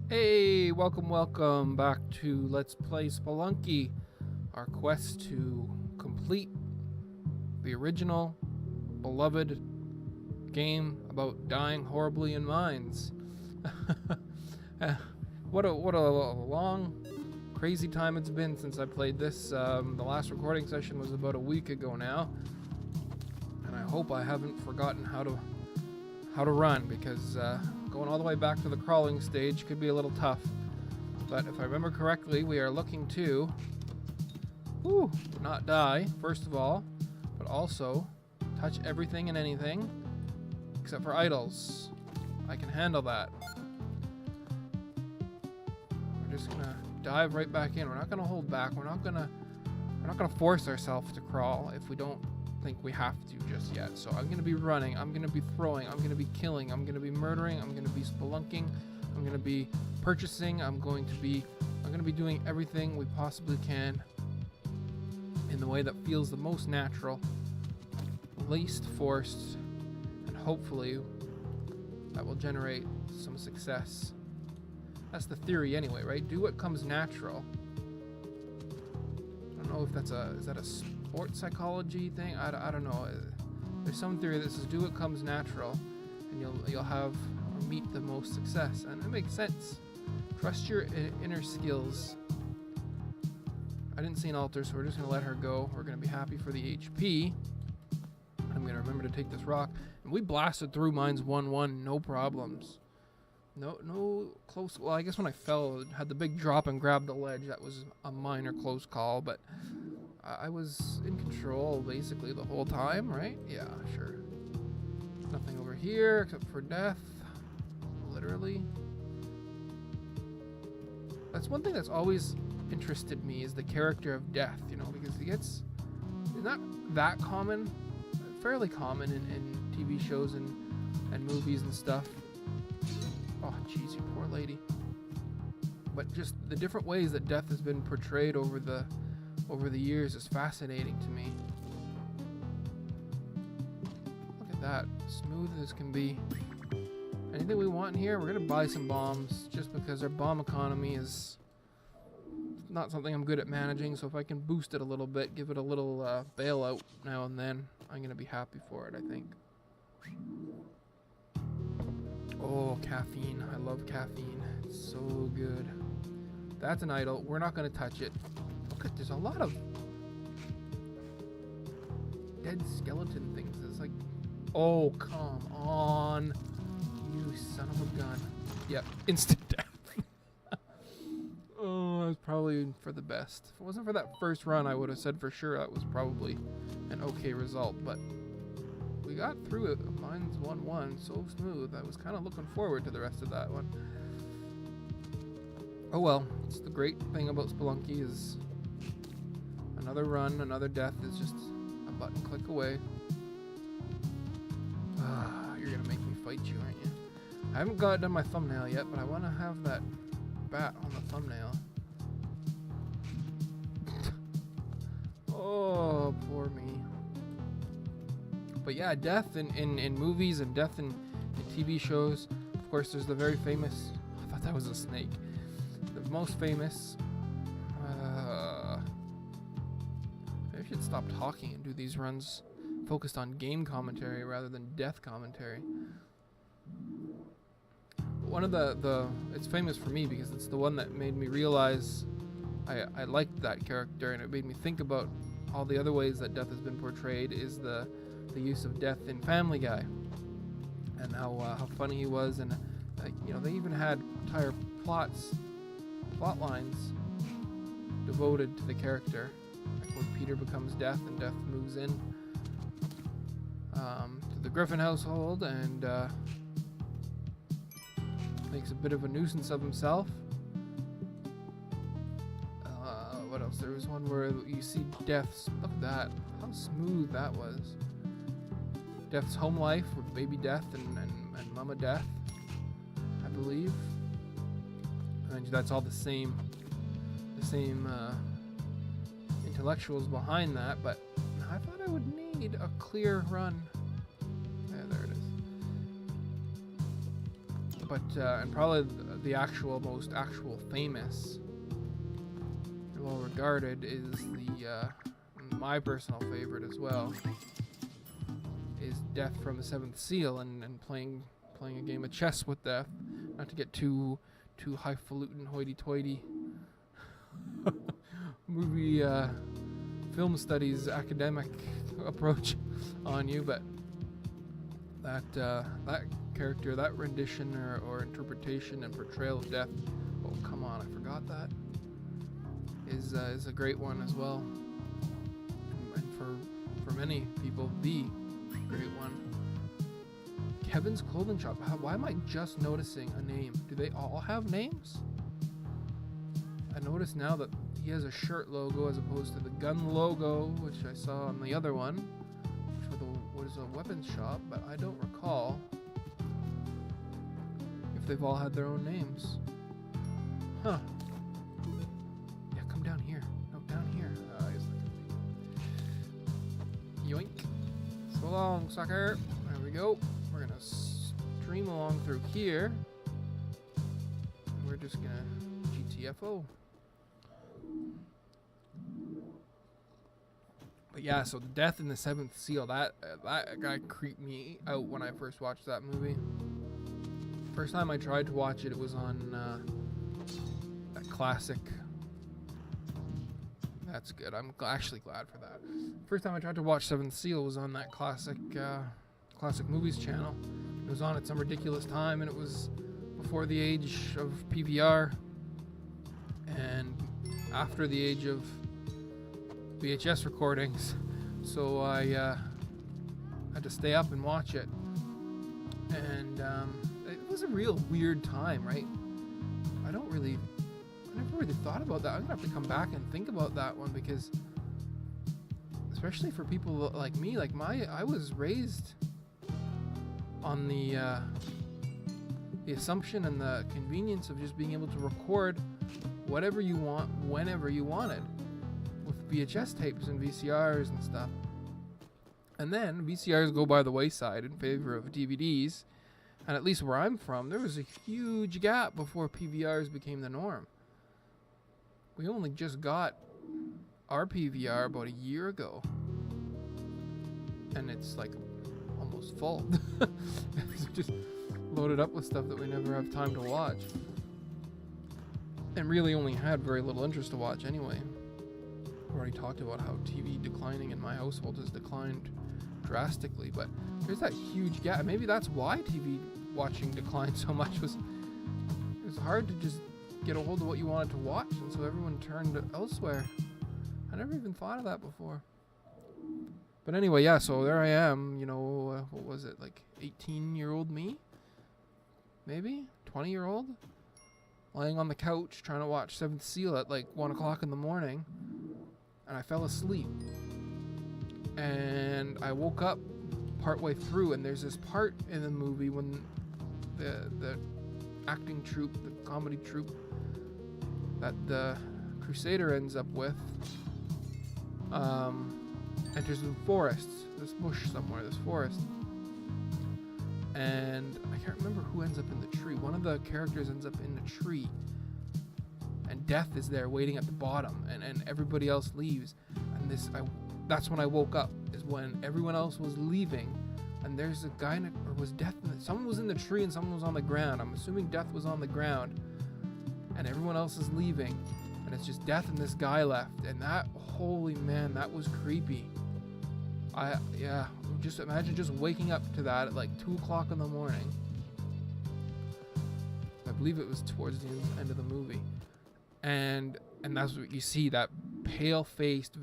Hey, welcome back to Let's Play Spelunky, our quest to complete the original, beloved game about dying horribly in mines. What a long, crazy time it's been since I played this. The last recording session was about a week ago now, and I hope I haven't forgotten how to run, because going all the way back to the crawling stage could be a little tough. But if I remember correctly, we are looking to not die, first of all, but also touch everything and anything except for idols. I can handle that. We're just gonna dive right back in. We're not gonna hold back. We're not gonna force ourselves to crawl if we don't think we have to just yet. So I'm gonna be running, I'm gonna be throwing, I'm gonna be killing, I'm gonna be murdering, I'm gonna be spelunking, I'm gonna be purchasing, I'm gonna be doing everything we possibly can in the way that feels the most natural, least forced, and hopefully that will generate some success. That's the theory anyway, right? Do what comes natural. I don't know if is that a sports psychology thing? I don't know. There's some theory that says do what comes natural, and you'll have or meet the most success, and it makes sense. Trust your inner skills. I didn't see an altar, so we're just gonna let her go. We're gonna be happy for the HP. I'm gonna remember to take this rock, and we blasted through mines 1-1, no problems. No close. Well, I guess when I fell, it had the big drop and grabbed the ledge. That was a minor close call, but I was in control basically the whole time, right? Yeah, sure. Nothing over here except for death. Literally. That's one thing that's always interested me, is the character of death, you know, because it's not that common, fairly common in TV shows and movies and stuff. Oh, jeez, you poor lady. But just the different ways that death has been portrayed over the years is fascinating to me. Look at that, smooth as can be. Anything we want in here? We're gonna buy some bombs, just because our bomb economy is not something I'm good at managing, so if I can boost it a little bit, give it a little bailout now and then, I'm gonna be happy for it, I think. Oh, caffeine. I love caffeine. It's so good. That's an idol. We're not gonna touch it. Look at, there's a lot of dead skeleton things. It's like, oh, come on. You son of a gun. Yep, instant death. Oh, that was probably for the best. If it wasn't for that first run, I would have said for sure that was probably an okay result, but we got through it. Mine's 1-1, so smooth. I was kind of looking forward to the rest of that one. Oh well, it's the great thing about Spelunky is another run, another death is just a button click away. You're gonna make me fight you, aren't you? I haven't done my thumbnail yet, but I want to have that bat on the thumbnail. Oh, poor me. But yeah, death in movies and death in TV shows. Of course, there's the very famous... I thought that was a snake. The most famous... maybe I should stop talking and do these runs focused on game commentary rather than death commentary. One of the it's famous for me because it's the one that made me realize I liked that character, and it made me think about all the other ways that death has been portrayed, is the use of death in Family Guy, and how funny he was, and you know, they even had entire plot lines devoted to the character, like when Peter becomes Death and Death moves in to the Griffin household and makes a bit of a nuisance of himself. What else? There was one where you see Death's... Look at that. How smooth that was. Death's home life with baby Death and mama Death, I believe. And that's all the same intellectuals behind that, but I thought I would need a clear run. Yeah, there it is. But and probably the most famous and well regarded is the my personal favorite as well is Death from the Seventh Seal, and playing a game of chess with death. Not to get too highfalutin, hoity-toity movie film studies academic approach on you, but that character, that rendition or interpretation and portrayal of death, oh come on, I forgot that, is a great one as well, and for many people the great one. Kevin's Clothing Shop. Why am I just noticing a name? Do they all have names? I notice now that he has a shirt logo as opposed to the gun logo, which I saw on the other one, which was a weapons shop, but I don't recall if they've all had their own names. Huh. Yeah, come down here. No, down here. I guess yoink. So long, sucker. There we go. We're gonna stream along through here, and we're just gonna GTFO. But yeah, so the Death in the Seventh Seal, that guy creeped me out when I first watched that movie. First time I tried to watch it, it was on that classic. That's good. I'm actually glad for that. First time I tried to watch Seventh Seal was on that classic movies channel. It was on at some ridiculous time, and it was before the age of PVR and after the age of VHS recordings, so I had to stay up and watch it, and it was a real weird time, right? I never really thought about that. I'm gonna have to come back and think about that one, because especially for people like me, I was raised on the assumption and the convenience of just being able to record whatever you want whenever you wanted with VHS tapes and VCRs and stuff. And then VCRs go by the wayside in favor of DVDs, and at least where I'm from, there was a huge gap before PVRs became the norm. We only just got our PVR about a year ago, and it's like almost full. It's just loaded up with stuff that we never have time to watch, and really only had very little interest to watch anyway. I've already talked about how TV declining in my household has declined drastically, but there's that huge gap. Maybe that's why TV watching declined so much. It was hard to just get a hold of what you wanted to watch, and so everyone turned elsewhere. I never even thought of that before. But anyway, yeah, so there I am, what was it, like 18-year-old me? Maybe? 20-year-old? Lying on the couch trying to watch Seventh Seal at like 1 o'clock in the morning, and I fell asleep. And I woke up partway through, and there's this part in the movie when the acting troupe, the comedy troupe that the Crusader ends up with, enters the forest, this bush somewhere, this forest. And I can't remember who ends up in the tree. One of the characters ends up in the tree, and Death is there waiting at the bottom, and everybody else leaves. And that's when I woke up, is when everyone else was leaving, and there's a guy or was Death someone was in the tree and someone was on the ground. I'm assuming Death was on the ground, and everyone else is leaving, and it's just Death and this guy left. And that, holy man, that was creepy. Just imagine just waking up to that at like 2 o'clock in the morning. I believe it was towards the end of the movie, and that's what you see, that pale-faced,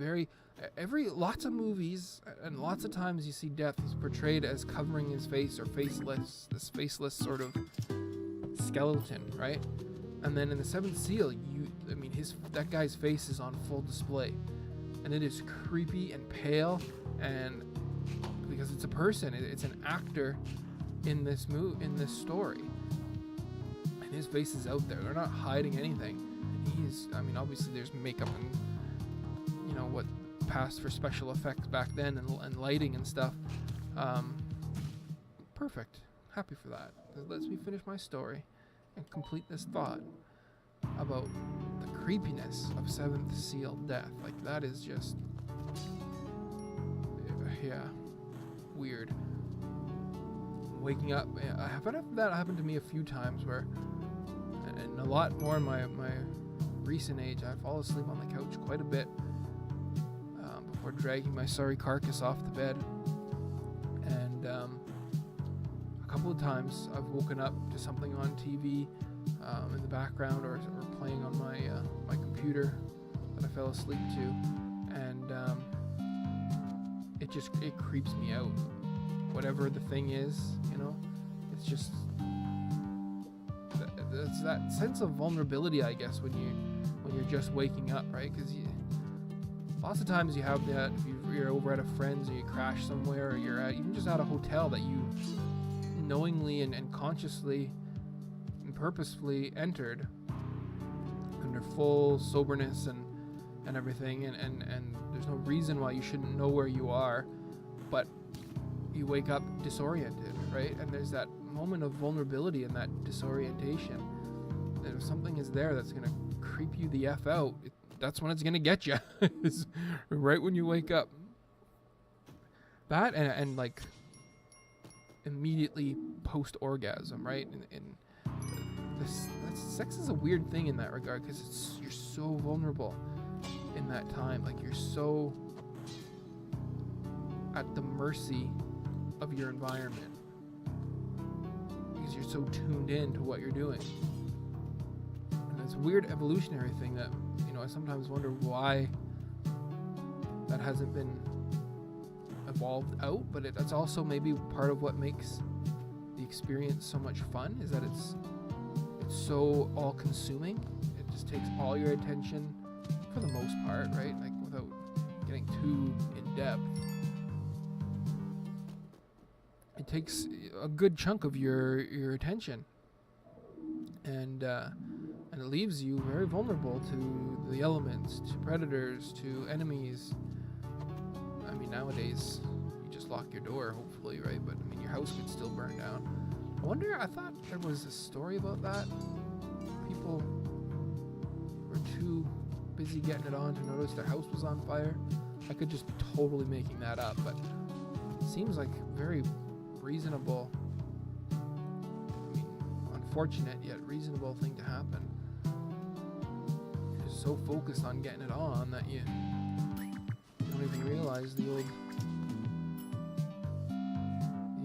lots of movies and lots of times you see Death, he's portrayed as covering his face or faceless, this faceless sort of skeleton, right? And then in the Seventh Seal, that guy's face is on full display, and it is creepy and pale, and because it's a person, it's an actor in this story, and his face is out there. They're not hiding anything, and obviously there's makeup and what passed for special effects back then, and lighting and stuff. Perfect. happy for that. It lets me finish my story and complete this thought about the creepiness of Seventh Seal death. Like, that is just, yeah, weird. Waking up, I've had that happen to me a few times where, and a lot more in my recent age, I fall asleep on the couch quite a bit before dragging my sorry carcass off the bed. And a couple of times I've woken up to something on TV in the background or playing on my computer that I fell asleep to, and it creeps me out. Whatever the thing is, it's just it's that sense of vulnerability, I guess, when you're just waking up, right? Because lots of times you have that. If you're over at a friend's, or you crash somewhere, or you're even just at a hotel that you knowingly and consciously and purposefully entered under full soberness and everything, and there's no reason why you shouldn't know where you are, but you wake up disoriented, right? And there's that moment of vulnerability in that disorientation. And if something is there that's going to creep you the F out, that's when it's going to get you. It's right when you wake up. That and like immediately post-orgasm, right? And sex is a weird thing in that regard, because you're so vulnerable in that time. Like, you're so at the mercy of your environment because you're so tuned in to what you're doing. And it's a weird evolutionary thing that, I sometimes wonder why that hasn't been evolved out, but that's also maybe part of what makes the experience so much fun, is that it's so all-consuming. It just takes all your attention for the most part, right? Like, without getting too in-depth. It takes a good chunk of your attention, and it leaves you very vulnerable to the elements, to predators, to enemies. I mean, nowadays you just lock your door, hopefully, right? But I mean, your house could still burn down. I thought there was a story about that. People were too busy getting it on to notice their house was on fire. I could just be totally making that up, but it seems like very reasonable, I mean, unfortunate yet reasonable thing to happen. You're just so focused on getting it on that you don't even realize the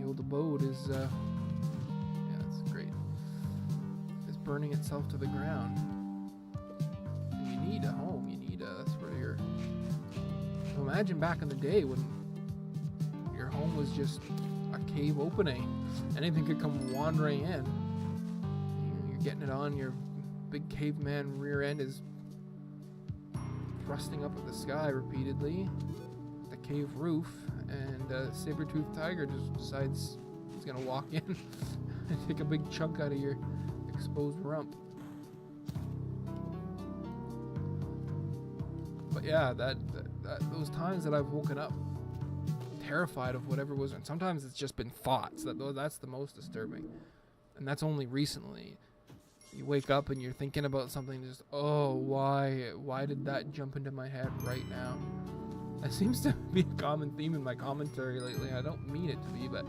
old abode is it's great. It's burning itself to the ground. And you need a home. That's where you're. So imagine back in the day when your home was just a cave opening. Anything could come wandering in. You're getting it on. Your big caveman rear end is thrusting up at the sky repeatedly. The cave roof, and a saber-toothed tiger just decides he's gonna walk in and take a big chunk out of your exposed rump. But yeah, that those times that I've woken up terrified of whatever was, and sometimes it's just been thoughts. That's the most disturbing, and that's only recently. You wake up and you're thinking about something, just, oh, why did that jump into my head right now? That seems to be a common theme in my commentary lately. I don't mean it to be, but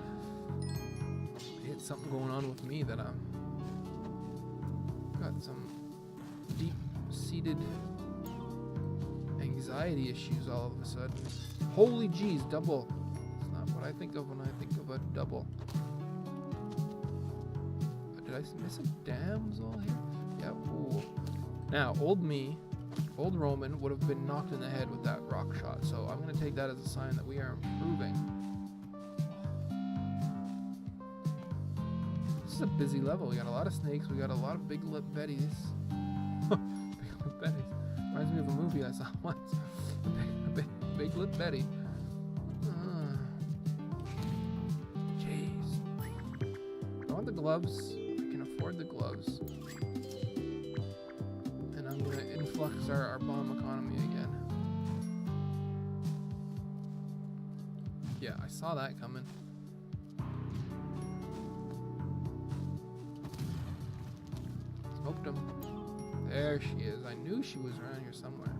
it's something going on with me that I'm got some deep-seated anxiety issues all of a sudden. Holy jeez, double. It's not what I think of when I think of a double. Did I miss a damsel here? Yeah, ooh. Now, old Roman would have been knocked in the head with that rock shot, so I'm going to take that as a sign that we are improving. This is a busy level. We got a lot of snakes. We got a lot of big lip betties. Big lip betties. Reminds me of a movie I saw once. Big lip Betty. Jeez. I want the gloves. I can afford the gloves. And I'm going to influx our bomb economy again. Yeah, I saw that coming. smoked him. There she is. I knew she was around here somewhere.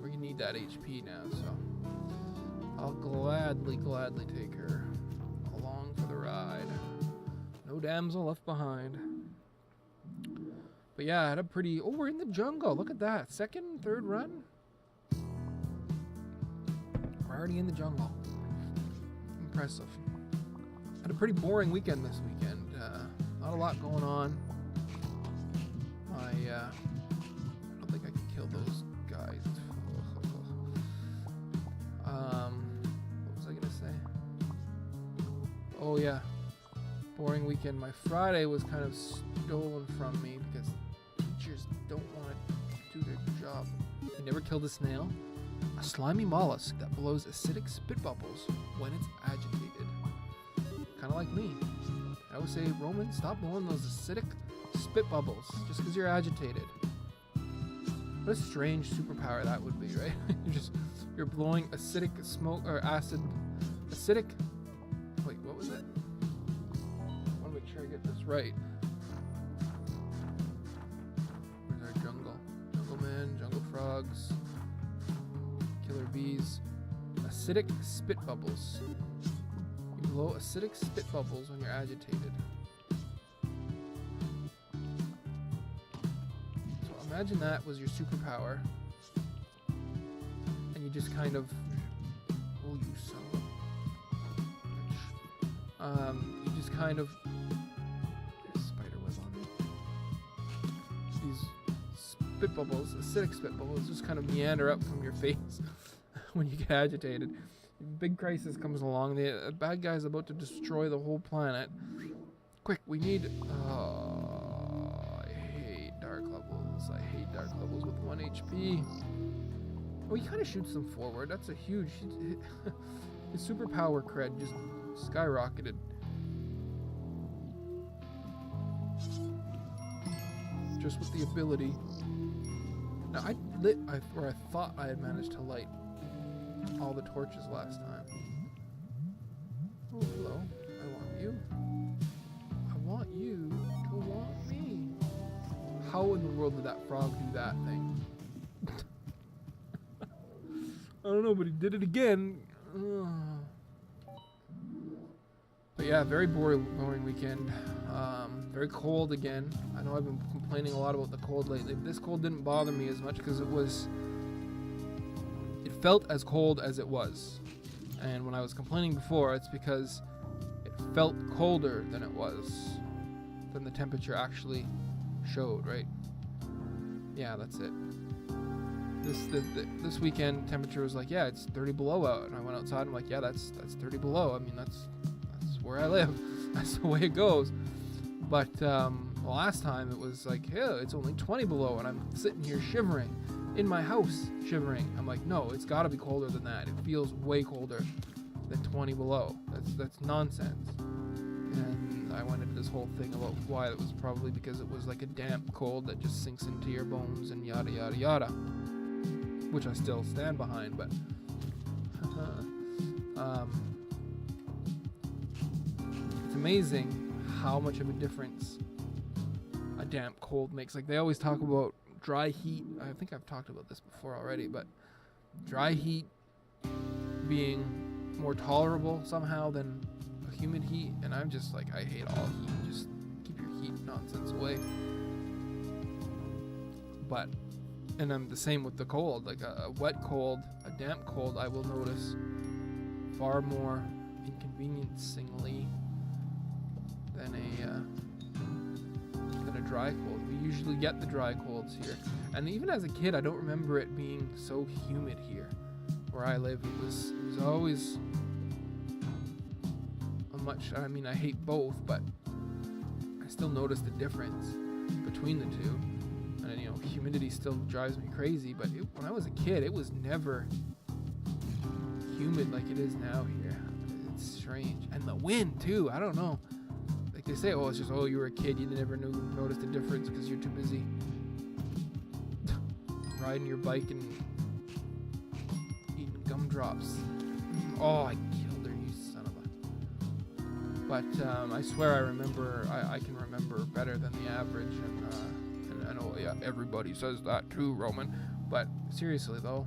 We're gonna need that HP now, so I'll gladly take her along for the ride. No damsel left behind. But yeah, I had a pretty... Oh, we're in the jungle. Look at that. Second, third run. We're already in the jungle. Impressive. Had a pretty boring weekend this weekend. Not a lot going on. I don't think I can kill those guys. What was I gonna say? Oh yeah, boring weekend. My Friday was kind of stolen from me because teachers don't want to do their job. I never killed a snail. A slimy mollusk that blows acidic spit bubbles when it's agitated. Kind of like me. I always say, Roman, stop blowing those acidic spit bubbles just because you're agitated. What a strange superpower that would be, right? you're blowing acidic smoke or acidic. Wait, what was it? I want to make sure I get this right. Where's our jungle? Jungle man, jungle frogs, killer bees, acidic spit bubbles. You blow acidic spit bubbles when you're agitated. Imagine that was your superpower, and you just kind of, oh, you son of a bitch. You just kind of, there's a spider web on me. These spit bubbles, acidic spit bubbles, just kind of meander up from your face when you get agitated. Big crisis comes along, the bad guy's about to destroy the whole planet. Quick, we need, I hate dark levels with 1 HP. Oh, he kind of shoots them forward. That's a huge... His superpower cred just skyrocketed. Just with the ability. Now, I thought I had managed to light all the torches last time. Oh, hello. I want you. I want you to want me. How in the world did that frog do that thing? I don't know, but he did it again. But yeah, very boring weekend. Very cold again. I know I've been complaining a lot about the cold lately. This cold didn't bother me as much because it felt as cold as it was. And when I was complaining before, it's because it felt colder than it was, than the temperature actually showed, right? Yeah, that's it. This weekend temperature was like, yeah, it's 30 below out, and I went outside. I'm like, yeah, that's 30 below. I mean, that's where I live. That's the way it goes. But the last time it was like, yeah, it's only 20 below, and I'm sitting here shivering in my house, shivering. I'm like, no, it's got to be colder than that. It feels way colder than 20 below. That's nonsense. And I went into this whole thing about why it was probably because it was like a damp cold that just sinks into your bones and yada yada yada, which I still stand behind. But it's amazing how much of a difference a damp cold makes. Like, they always talk about dry heat. I think I've talked about this before already, but dry heat being more tolerable somehow than humid heat, and I'm just like, I hate all heat. Just keep your heat nonsense away. But, and I'm the same with the cold. Like a wet cold, a damp cold, I will notice far more inconveniencingly than a dry cold. We usually get the dry colds here, and even as a kid, I don't remember it being so humid here where I live. It was always I mean, I hate both, but I still notice the difference between the two. And, you know, humidity still drives me crazy, but when I was a kid, it was never humid like it is now here. It's strange. And the wind, too. I don't know. Like they say, oh, it's just, oh, you were a kid, you never noticed the difference because you're too busy riding your bike and eating gumdrops. Oh, I killed her, you son of a... But I swear I can remember remember better than the average, and I know, yeah, everybody says that too, Roman, but seriously though,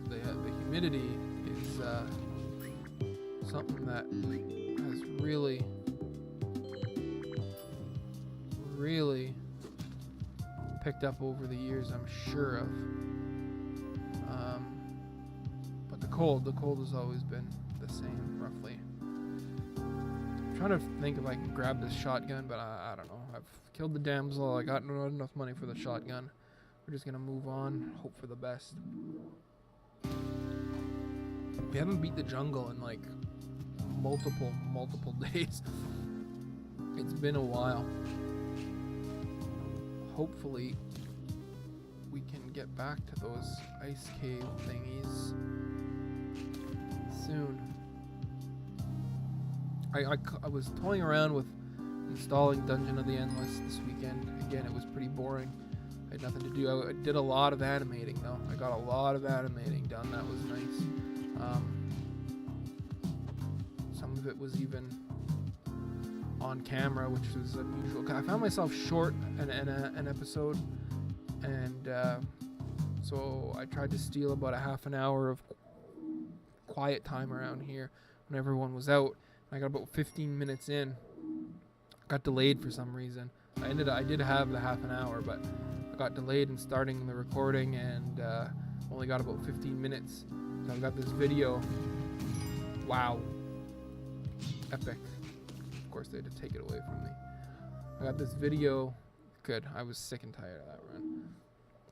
the humidity is something that has really picked up over the years, I'm sure of. But the cold has always been the same, roughly. I'm trying to think if I can grab this shotgun, but I don't know. I've killed the damsel. I got not enough money for the shotgun. We're just gonna move on, hope for the best. We haven't beat the jungle in like multiple days. It's been a while. Hopefully we can get back to those ice cave thingies soon. I was toying around with installing Dungeon of the Endless this weekend. Again, it was pretty boring. I had nothing to do. I did a lot of animating though. I got a lot of animating done. That was nice. Some of it was even on camera, which was unusual. I found myself short an episode, and so I tried to steal about a half an hour of quiet time around here when everyone was out. I got about 15 minutes in. Got delayed for some reason. I did have the half an hour, but I got delayed in starting the recording, and only got about 15 minutes. So I've got this video. Wow. Epic. Of course, they had to take it away from me. I got this video. Good. I was sick and tired of that run.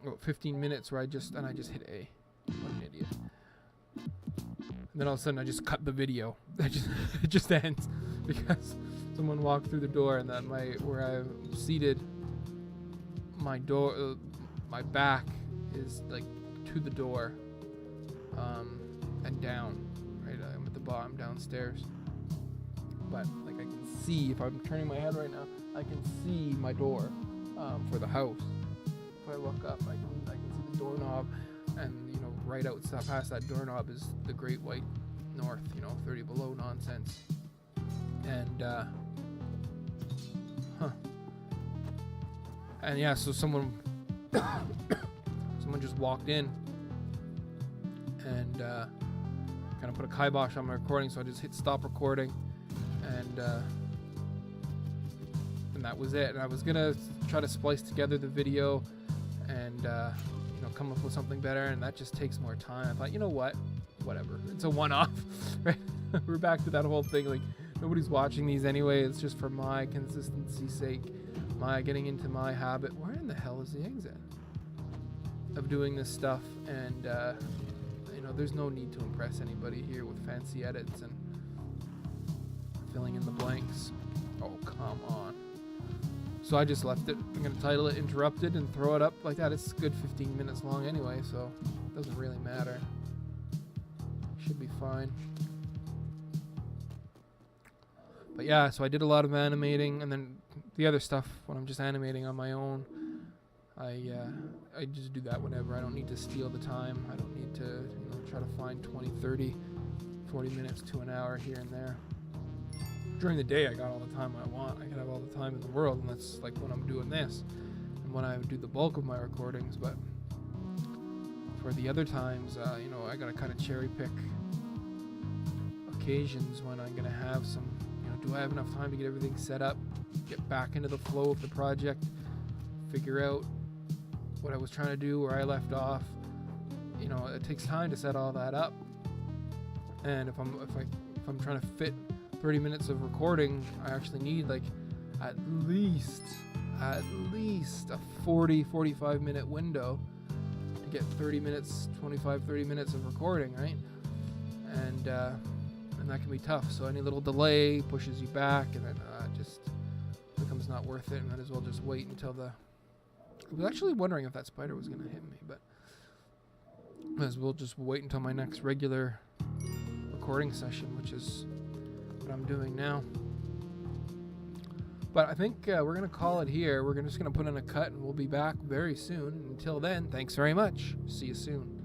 About 15 minutes where I just hit A. What an idiot. And then all of a sudden I just cut the video. It just ends because someone walked through the door, and that where I'm seated, my door, my back is like to the door, and down. Right, I'm at the bottom downstairs. But like I can see, if I'm turning my head right now, I can see my door for the house. If I look up, I can see the doorknob, and right outside past that doorknob is the Great White North. 30 below nonsense. And and yeah, so someone just walked in and kind of put a kibosh on my recording, so I just hit stop recording. And that was it. And I was gonna try to splice together the video and come up with something better, and that just takes more time. I thought, you know what, whatever, it's a one-off. Right? We're back to that whole thing, like nobody's watching these anyway. It's just for my consistency's sake, my getting into my habit. Where in the hell is the exit of doing this stuff? And there's no need to impress anybody here with fancy edits and filling in the blanks. Oh, come on. So I just left it. I'm going to title it Interrupted and throw it up like that. It's a good 15 minutes long anyway, so it doesn't really matter. Should be fine. But yeah, so I did a lot of animating, and then the other stuff, when I'm just animating on my own, I just do that whenever. I don't need to steal the time. I don't need to try to find 20, 30, 40 minutes to an hour here and there. During the day, I got all the time I want. I can have all the time in the world, and that's like when I'm doing this and when I do the bulk of my recordings. But for the other times, I gotta kind of cherry pick occasions when I'm gonna have some. Do I have enough time to get everything set up, get back into the flow of the project, figure out what I was trying to do, where I left off. It takes time to set all that up, and if I'm trying to fit 30 minutes of recording, I actually need like at least a 40-45 minute window to get 30 minutes of recording, right? And that can be tough. So any little delay pushes you back, and then it just becomes not worth it. And might as well just wait until I was actually wondering if that spider was going to hit me, but might as well just wait until my next regular recording session, which is what I'm doing now. But I think we're going to call it here. We're just going to put in a cut, and we'll be back very soon. Until then, thanks very much. See you soon.